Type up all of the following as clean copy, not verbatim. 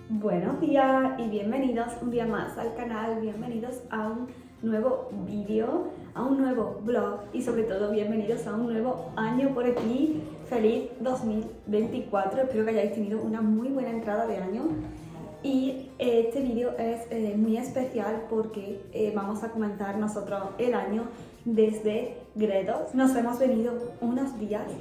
Buenos días y bienvenidos un día más al canal, bienvenidos a un nuevo vídeo, a un nuevo vlog y sobre todo bienvenidos a un nuevo año por aquí. Feliz 2024, espero que hayáis tenido una muy buena entrada de año y este vídeo es muy especial porque vamos a comenzar nosotros el año desde Gredos. Nos hemos venido unos días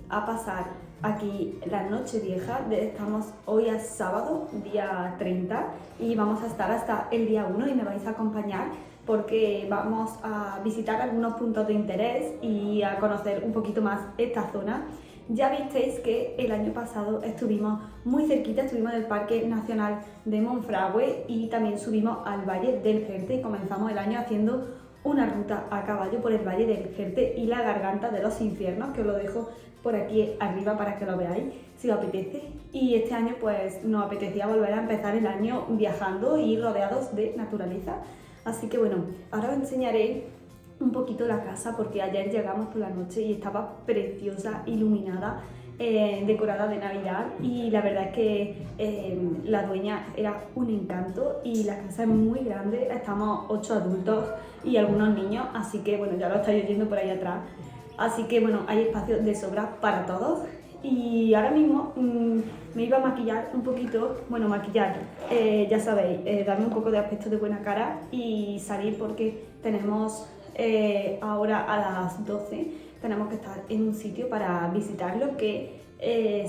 a pasar aquí la noche vieja. Estamos hoy a sábado, día 30, y vamos a estar hasta el día 1 y me vais a acompañar porque vamos a visitar algunos puntos de interés y a conocer un poquito más esta zona. Ya visteis que el año pasado estuvimos muy cerquita, estuvimos en el Parque Nacional de Monfragüe y también subimos al Valle del Jerte y comenzamos el año haciendo una ruta a caballo por el Valle del Jerte y la Garganta de los Infiernos, que os lo dejo por aquí arriba para que lo veáis si os apetece. Y este año pues nos apetecía volver a empezar el año viajando y rodeados de naturaleza. Así que bueno, ahora os enseñaré un poquito la casa porque ayer llegamos por la noche y estaba preciosa, iluminada, decorada de Navidad, y la verdad es que la dueña era un encanto y la casa es muy grande. Estamos 8 adultos y algunos niños, así que bueno, ya lo estáis oyendo por ahí atrás. Así que bueno, hay espacio de sobra para todos. Y ahora mismo me iba a maquillar un poquito, bueno, maquillar, ya sabéis, darme un poco de aspecto de buena cara y salir porque tenemos ahora a las 12, tenemos que estar en un sitio para visitarlo que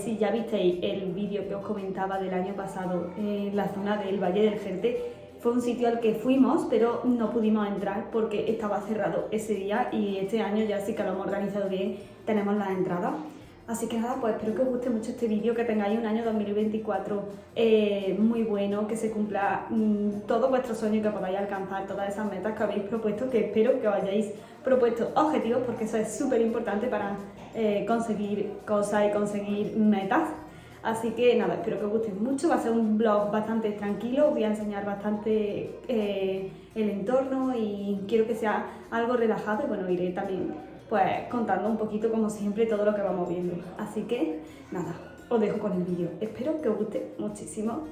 si ya visteis el vídeo que os comentaba del año pasado en la zona del Valle del Jerte, fue un sitio al que fuimos, pero no pudimos entrar porque estaba cerrado ese día y este año ya sí que lo hemos organizado bien, tenemos las entradas. Así que nada, pues espero que os guste mucho este vídeo, que tengáis un año 2024 muy bueno, que se cumpla todos vuestros sueños y que podáis alcanzar todas esas metas que habéis propuesto, que espero que os hayáis propuesto objetivos porque eso es súper importante para conseguir cosas y conseguir metas. Así que nada, espero que os guste mucho. Va a ser un vlog bastante tranquilo, os voy a enseñar bastante el entorno y quiero que sea algo relajado y bueno, iré también pues contando un poquito como siempre todo lo que vamos viendo. Así que nada, os dejo con el vídeo. Espero que os guste muchísimo.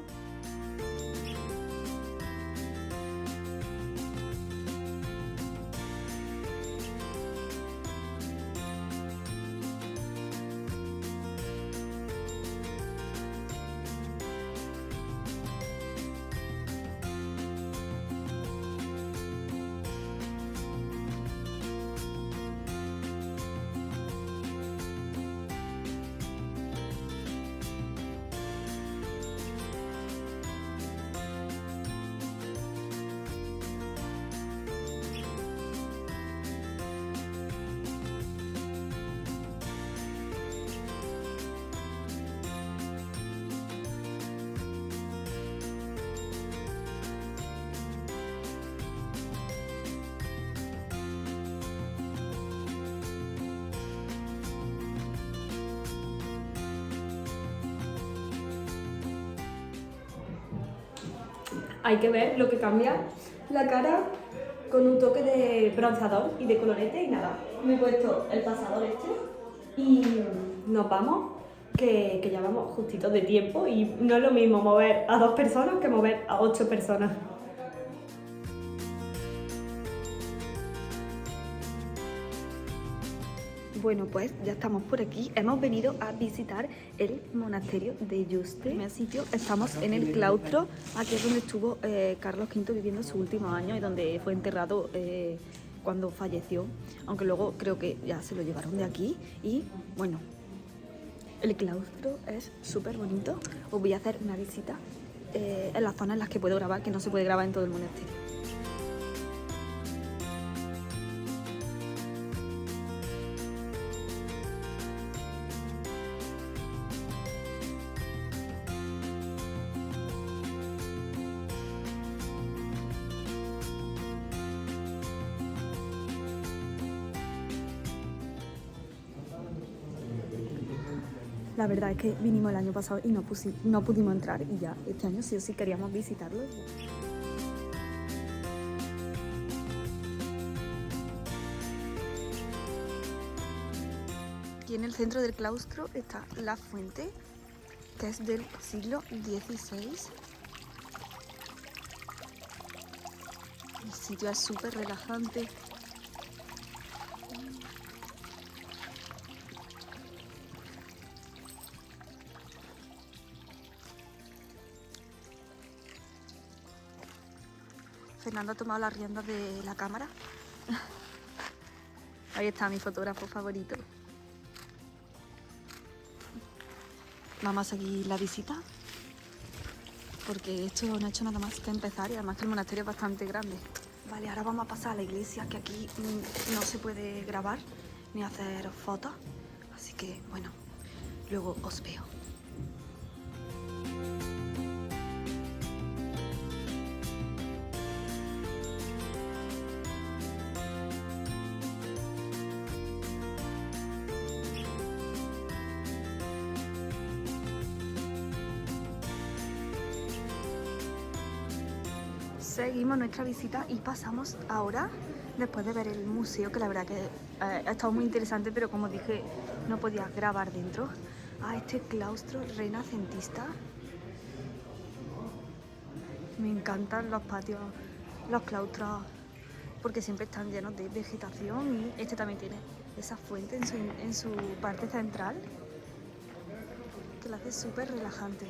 Hay que ver lo que cambia la cara con un toque de bronceador y de colorete y nada. Me he puesto el pasador este y nos vamos, que ya vamos justitos de tiempo y no es lo mismo mover a 2 personas que mover a 8 personas. Bueno, pues ya estamos por aquí. Hemos venido a visitar el monasterio de Yuste. En primer sitio estamos en el claustro. Aquí es donde estuvo Carlos V viviendo su último año y donde fue enterrado cuando falleció. Aunque luego creo que ya se lo llevaron de aquí. Y bueno, el claustro es súper bonito. Os voy a hacer una visita en las zonas en las que puedo grabar, que no se puede grabar en todo el monasterio. La la verdad es que vinimos el año pasado y no pudimos entrar y ya este año sí o sí queríamos visitarlo. Aquí en el centro del claustro está la fuente, que es del siglo XVI. El sitio es súper relajante. Fernando ha tomado las riendas de la cámara. Ahí está mi fotógrafo favorito. Vamos a seguir la visita porque esto no ha hecho nada más que empezar y además que el monasterio es bastante grande. Vale, ahora vamos a pasar a la iglesia, que aquí no se puede grabar ni hacer fotos, así que bueno, luego os veo. Seguimos nuestra visita y pasamos ahora, después de ver el museo, que la verdad que ha estado muy interesante, pero como dije, no podía grabar dentro, a este claustro renacentista. Me encantan los patios, los claustros, porque siempre están llenos de vegetación y este también tiene esa fuente en su parte central, que lo hace súper relajante.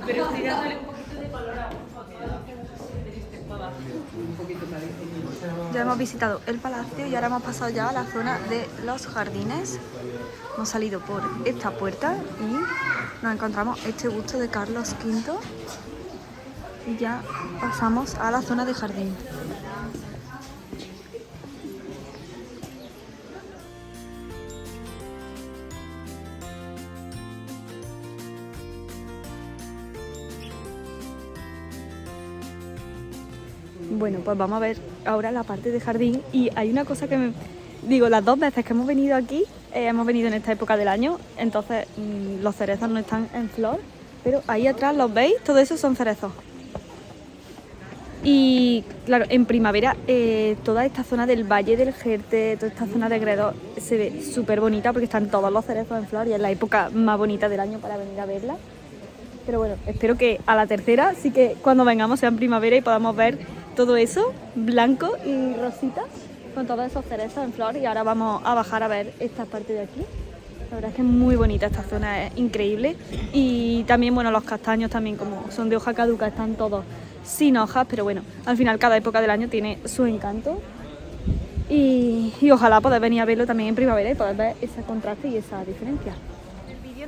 Pero estoy dándole un poquito de color a un poquito más. Ya hemos visitado el palacio y ahora hemos pasado ya a la zona de los jardines. Hemos salido por esta puerta y nos encontramos este busto de Carlos V y ya pasamos a la zona de jardín. Bueno, pues vamos a ver ahora la parte de jardín y hay una cosa que las dos veces que hemos venido aquí, hemos venido en esta época del año, entonces los cerezos no están en flor, pero ahí atrás, ¿los veis? Todo eso son cerezos. Y claro, en primavera toda esta zona del Valle del Jerte, toda esta zona de Gredos se ve súper bonita porque están todos los cerezos en flor y es la época más bonita del año para venir a verla. Pero bueno, espero que a la tercera sí que cuando vengamos sea en primavera y podamos ver todo eso blanco y rosita con todos esos cerezos en flor. Y ahora vamos a bajar a ver esta parte de aquí. La verdad es que es muy bonita esta zona, es increíble. Y también, bueno, los castaños también, como son de hoja caduca, están todos sin hojas, pero bueno, al final cada época del año tiene su encanto. Y ojalá poder venir a verlo también en primavera y poder ver ese contraste y esa diferencia.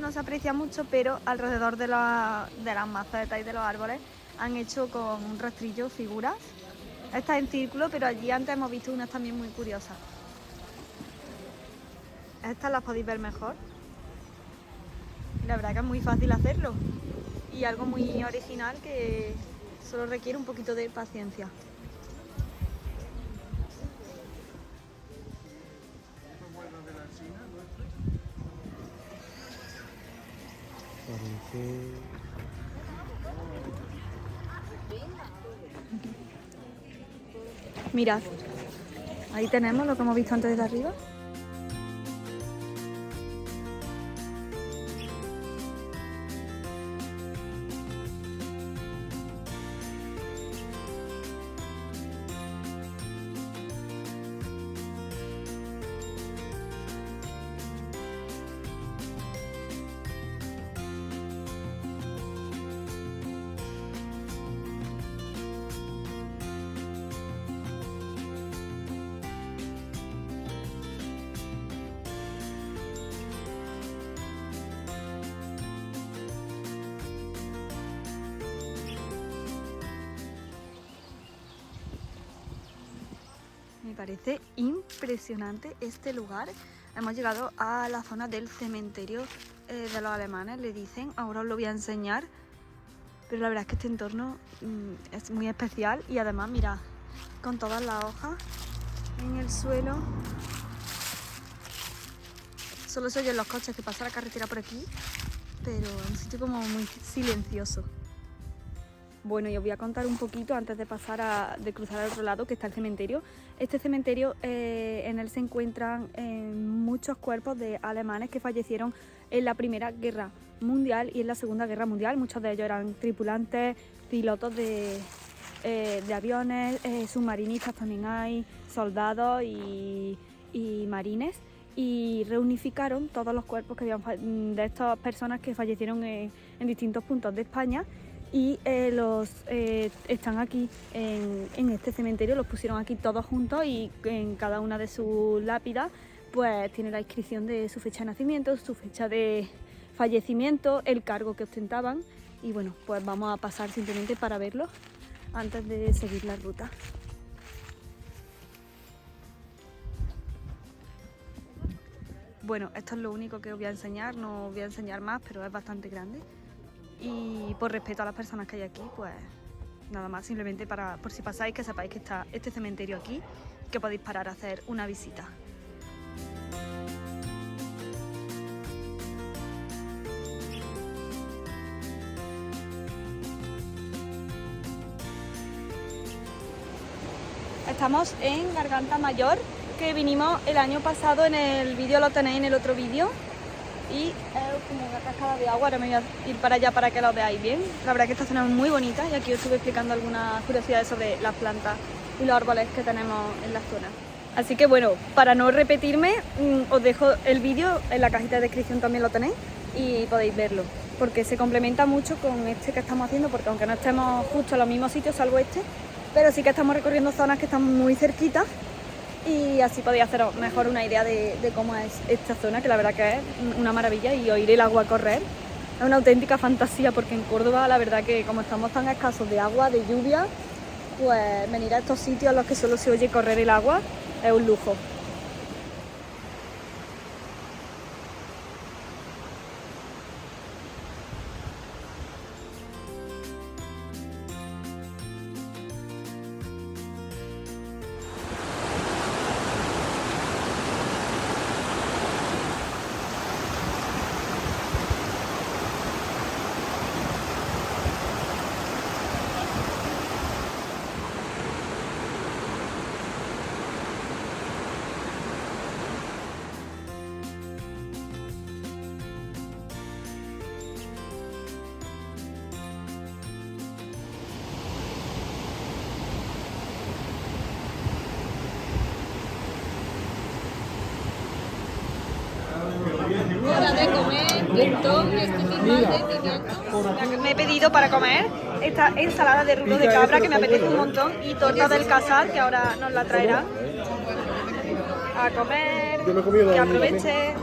no se aprecia mucho, pero alrededor de las macetas y de los árboles han hecho con un rastrillo figuras. Esta en círculo, pero allí antes hemos visto unas también muy curiosas. Estas las podéis ver mejor. La verdad que es muy fácil hacerlo y algo muy original que solo requiere un poquito de paciencia. Mirad, ahí tenemos lo que hemos visto antes desde arriba. Me parece impresionante este lugar. Hemos llegado a la zona del cementerio de los alemanes, le dicen. Ahora os lo voy a enseñar. Pero la verdad es que este entorno es muy especial y además, mirad, con todas las hojas en el suelo. Solo se oyen los coches que pasa la carretera por aquí, pero es un sitio como muy silencioso. Bueno, y os voy a contar un poquito antes de pasar de cruzar al otro lado, que está el cementerio. Este cementerio, en él se encuentran muchos cuerpos de alemanes que fallecieron en la Primera Guerra Mundial y en la Segunda Guerra Mundial. Muchos de ellos eran tripulantes, pilotos de aviones, submarinistas también hay, soldados y marines. Y reunificaron todos los cuerpos que habían de estas personas que fallecieron en distintos puntos de España. Y están aquí en este cementerio, los pusieron aquí todos juntos y en cada una de sus lápidas pues tiene la inscripción de su fecha de nacimiento, su fecha de fallecimiento, el cargo que ostentaban y bueno, pues vamos a pasar simplemente para verlos antes de seguir la ruta. Bueno, esto es lo único que os voy a enseñar, no os voy a enseñar más, pero es bastante grande. Y por respeto a las personas que hay aquí, pues nada más, simplemente por si pasáis, que sepáis que está este cementerio aquí, que podéis parar a hacer una visita. Estamos en Garganta Mayor, que vinimos el año pasado, en el vídeo lo tenéis en el otro vídeo. Y es como una cascada de agua, ahora me voy a ir para allá para que lo veáis bien. La verdad es que esta zona es muy bonita y aquí os estuve explicando algunas curiosidades sobre las plantas y los árboles que tenemos en la zona. Así que bueno, para no repetirme, os dejo el vídeo, en la cajita de descripción también lo tenéis y podéis verlo. Porque se complementa mucho con este que estamos haciendo, porque aunque no estemos justo en los mismos sitios, salvo este, pero sí que estamos recorriendo zonas que están muy cerquitas. Y así podéis haceros mejor una idea de cómo es esta zona, que la verdad que es una maravilla, y oír el agua correr es una auténtica fantasía, porque en Córdoba la verdad que como estamos tan escasos de agua, de lluvia, pues venir a estos sitios en los que solo se oye correr el agua es un lujo. Hora de comer pintón, este timbal de pimientos. Me he pedido para comer esta ensalada de rulo de cabra que me apetece un montón y torta del casal que ahora nos la traerá. A comer, que aproveche.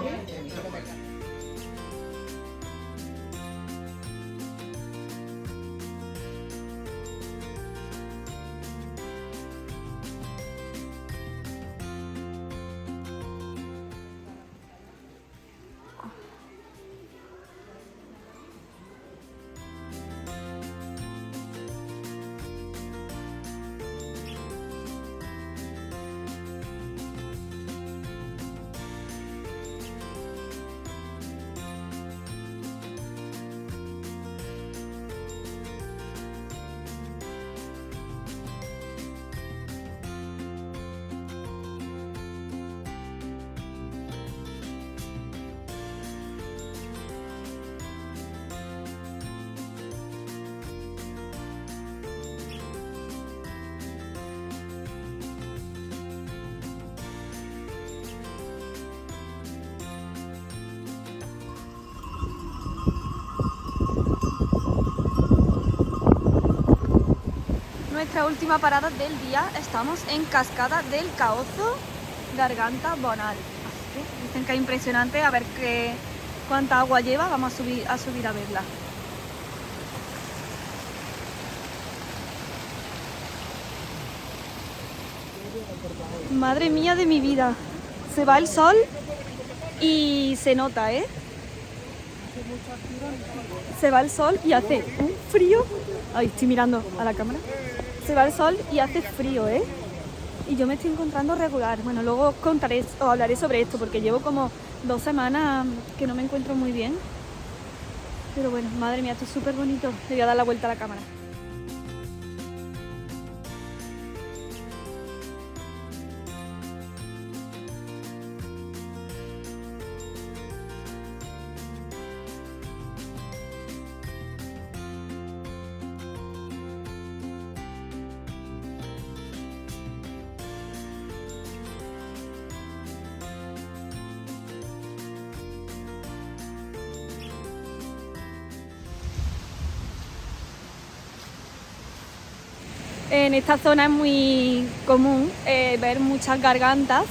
nuestra última parada del día. Estamos en Cascada del Caozo, Garganta Bonal. Así que dicen que es impresionante, a ver cuánta agua lleva. Vamos a subir a verla. Madre mía de mi vida. Se va el sol y se nota, ¿eh? Se va el sol y hace un frío. Ay, estoy mirando a la cámara. Se va el sol y hace frío, ¿eh? Y yo me estoy encontrando regular. Bueno, luego os hablaré sobre esto porque llevo como 2 semanas que no me encuentro muy bien. Pero bueno, madre mía, esto es súper bonito. Le voy a dar la vuelta a la cámara. En esta zona es muy común ver muchas gargantas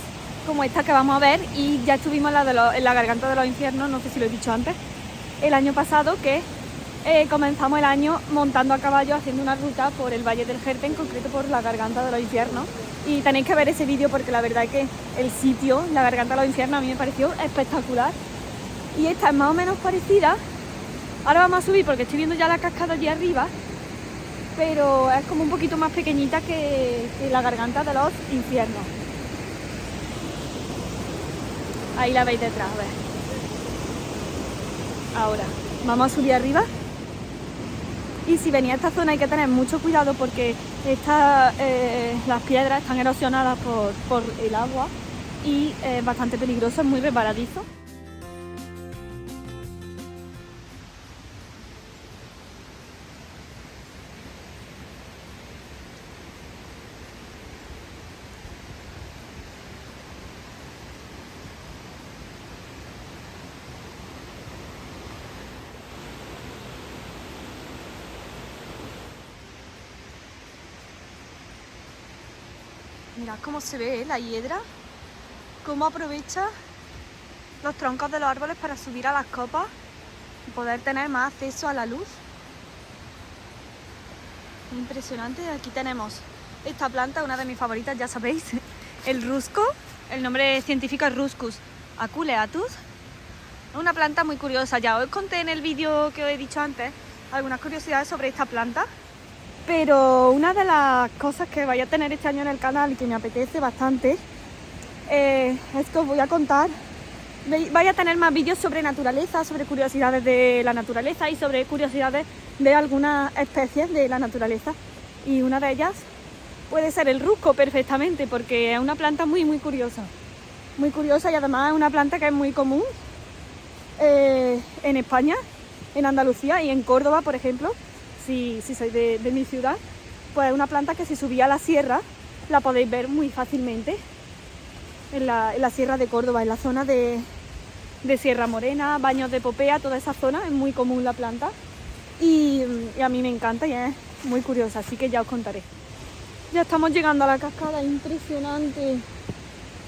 como esta que vamos a ver, y ya estuvimos en la garganta de los infiernos, no sé si lo he dicho antes, el año pasado, que comenzamos el año montando a caballo haciendo una ruta por el Valle del Jerte, en concreto por la garganta de los infiernos, y tenéis que ver ese vídeo porque la verdad es que el sitio, la garganta de los infiernos, a mí me pareció espectacular. Y esta es más o menos parecida. Ahora vamos a subir porque estoy viendo ya la cascada allí arriba, pero es como un poquito más pequeñita que la garganta de los infiernos. Ahí la veis detrás, a ver. Ahora, vamos a subir arriba. Y si venís a esta zona hay que tener mucho cuidado porque las piedras están erosionadas por el agua y es bastante peligroso, es muy resbaladizo. Mirad cómo se ve la hiedra, cómo aprovecha los troncos de los árboles para subir a las copas y poder tener más acceso a la luz. Impresionante. Aquí tenemos esta planta, una de mis favoritas, ya sabéis, el rusco. El nombre científico es Ruscus aculeatus. Es una planta muy curiosa. Ya os conté en el vídeo que os he dicho antes algunas curiosidades sobre esta planta. Pero una de las cosas que voy a tener este año en el canal y que me apetece bastante es que os voy a contar. Voy a tener más vídeos sobre naturaleza, sobre curiosidades de la naturaleza y sobre curiosidades de algunas especies de la naturaleza. Y una de ellas puede ser el rusco perfectamente, porque es una planta muy curiosa. Muy curiosa, y además es una planta que es muy común en España, en Andalucía y en Córdoba, por ejemplo. Si sois de mi ciudad, pues es una planta que si subía a la sierra la podéis ver muy fácilmente en la sierra de Córdoba, en la zona de Sierra Morena, Baños de Popea, toda esa zona es muy común la planta y a mí me encanta y es muy curiosa, así que ya os contaré. Ya estamos llegando a la cascada, impresionante.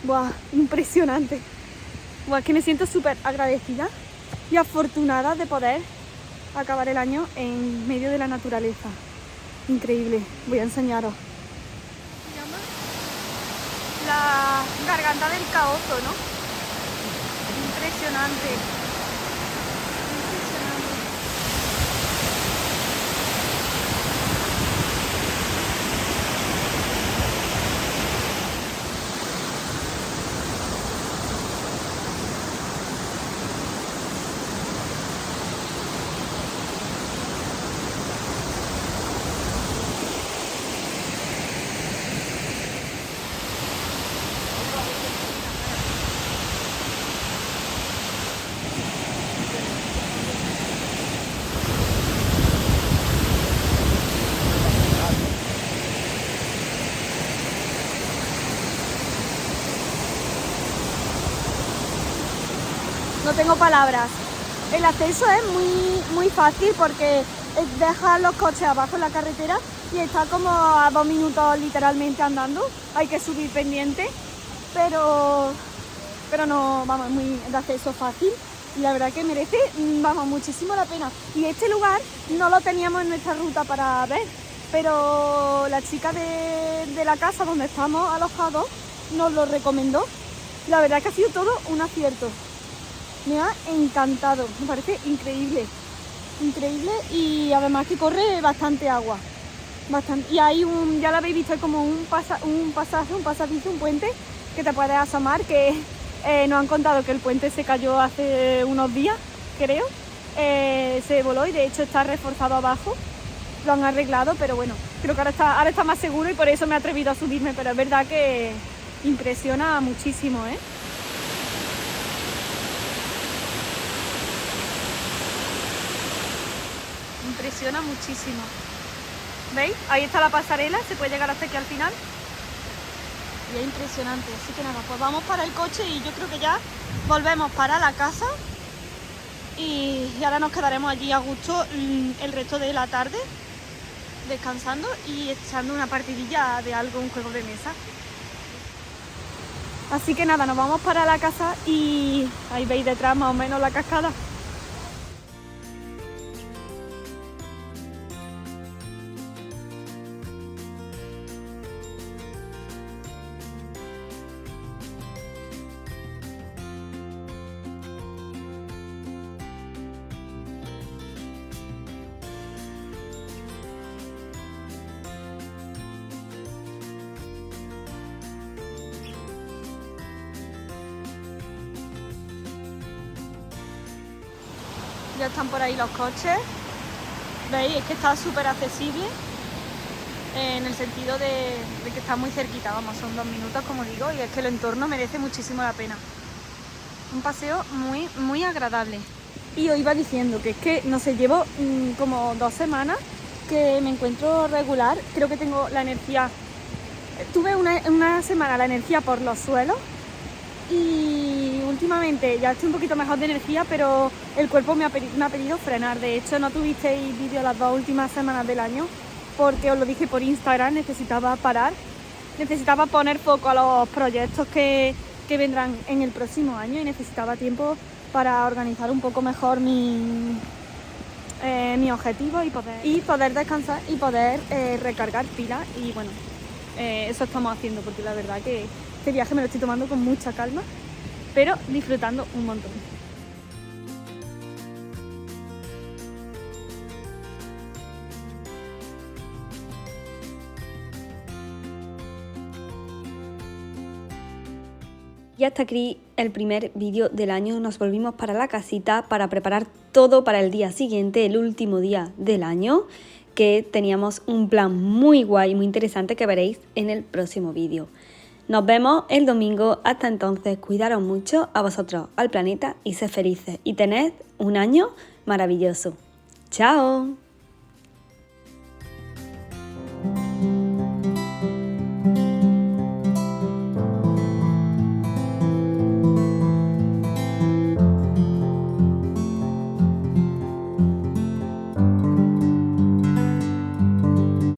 Buah, impresionante. Buah, es que me siento súper agradecida y afortunada de poder acabar el año en medio de la naturaleza. Increíble. Voy a enseñaros. Se llama la garganta del Caozo, ¿no? Impresionante. Impresionante. No tengo palabras. El acceso es muy fácil porque dejar los coches abajo en la carretera y está como a 2 minutos literalmente andando. Hay que subir pendiente, pero no, vamos, es muy de acceso fácil y la verdad que merece, vamos, muchísimo la pena. Y este lugar no lo teníamos en nuestra ruta para ver, pero la chica de la casa donde estamos alojados nos lo recomendó. La verdad que ha sido todo un acierto. Me ha encantado, me parece increíble. Increíble y además que corre bastante agua. Y hay ya lo habéis visto, hay como un pasadizo, un puente que te puedes asomar, que nos han contado que el puente se cayó hace unos días, creo. Se voló y de hecho está reforzado abajo. Lo han arreglado, pero bueno, creo que ahora está más seguro y por eso me he atrevido a subirme, pero es verdad que impresiona muchísimo, ¿eh? Impresiona muchísimo. ¿Veis? Ahí está la pasarela, se puede llegar hasta aquí al final. Y es impresionante. Así que nada, pues vamos para el coche y yo creo que ya volvemos para la casa. Y ahora nos quedaremos allí a gusto el resto de la tarde, descansando y echando una partidilla de algo, un juego de mesa. Así que nada, nos vamos para la casa y ahí veis detrás más o menos la cascada. Ya están por ahí los coches. ¿Veis? Es que está súper accesible en el sentido de que está muy cerquita, vamos, son 2 minutos como digo, y es que el entorno merece muchísimo la pena. Un paseo muy, muy agradable. Y os iba diciendo que es que, no sé, llevo como 2 semanas que me encuentro regular. Creo que tengo la energía... Tuve una semana la energía por los suelos y últimamente ya estoy un poquito mejor de energía, pero el cuerpo me ha pedido frenar. De hecho, no tuvisteis vídeo las 2 últimas semanas del año porque os lo dije por Instagram, necesitaba parar, necesitaba poner foco a los proyectos que vendrán en el próximo año y necesitaba tiempo para organizar un poco mejor mi objetivo y poder descansar y poder recargar pilas. Y bueno, eso estamos haciendo porque la verdad que este viaje me lo estoy tomando con mucha calma, pero disfrutando un montón. Y hasta aquí el primer vídeo del año. Nos volvimos para la casita para preparar todo para el día siguiente, el último día del año, que teníamos un plan muy guay, muy interesante que veréis en el próximo vídeo. Nos vemos el domingo. Hasta entonces, cuidaros mucho, a vosotros, al planeta, y sed felices y tened un año maravilloso. ¡Chao!